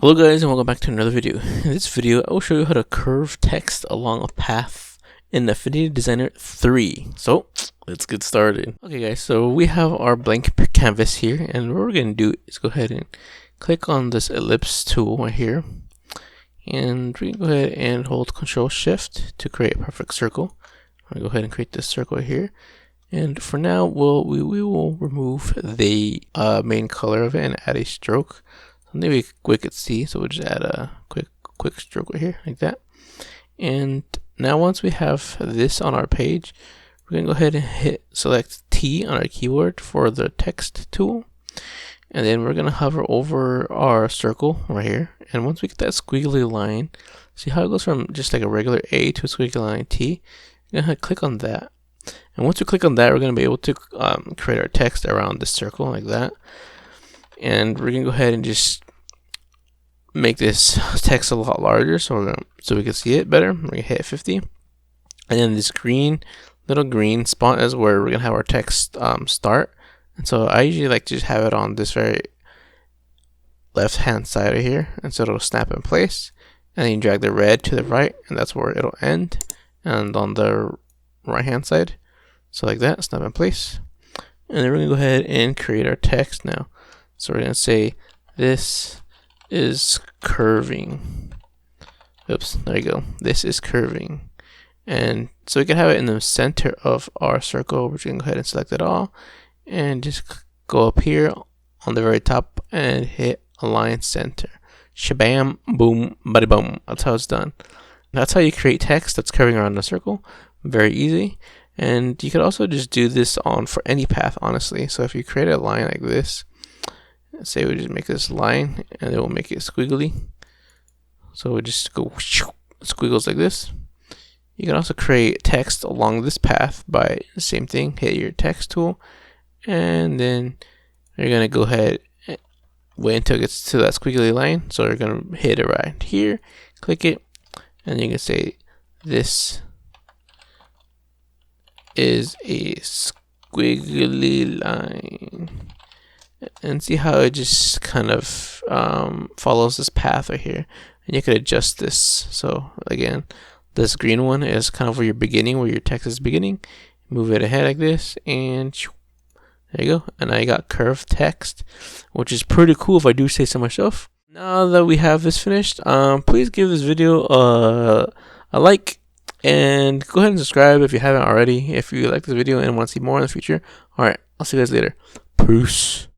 Hello guys and welcome back to another video. In this video I will show you how to curve text along a path in Affinity Designer 3. So let's get started. Okay guys, so we have our blank canvas here, and what we're going to do is go ahead and click on this ellipse tool right here, and we can go ahead and hold Control Shift to create a perfect circle. I'm going to go ahead and create this circle here, and for now we will remove the main color of it and add a stroke. Maybe we could see, so we'll just add a quick stroke right here like that. And now once we have this on our page, we're gonna go ahead and select T on our keyboard for the text tool, and then we're gonna hover over our circle right here. And once we get that squiggly line, see how it goes from just like a regular A to a squiggly line T, you're gonna click on that. And once we click on that, we're gonna be able to create our text around this circle like that. And we're gonna go ahead and just make this text a lot larger so we can see it better. We're gonna hit 50, and then this little green spot is where we're gonna have our text start. And so I usually like to just have it on this very left hand side right here, and so it'll snap in place. And then you drag the red to the right, and that's where it'll end. And on the right hand side, so like that, snap in place. And then we're gonna go ahead and create our text now. So we're going to say this is curving. Oops, there you go. This is curving. And so we can have it in the center of our circle. We're just going to go ahead and select it all and just go up here on the very top and hit align center. Shabam, boom, buddy boom. That's how it's done. That's how you create text that's curving around the circle. Very easy. And you could also just do this for any path, honestly. So if you create a line like this, say we just make this line, and it will make it squiggly. So we just go squiggles like this. You can also create text along this path by the same thing. Hit your text tool, and then you're gonna go ahead and wait until it gets to that squiggly line. So you're gonna hit it right here, click it, and you can say this is a squiggly line. And see how it just kind of follows this path right here, and you could adjust this. So again, this green one is kind of where you're beginning, where your text is beginning. Move it ahead like this, and there you go. And I got curved text, which is pretty cool if I do say so myself. Now that we have this finished, please give this video a like, and go ahead and subscribe if you haven't already, if you like this video and want to see more in the future. Alright, I'll see you guys later. Peace.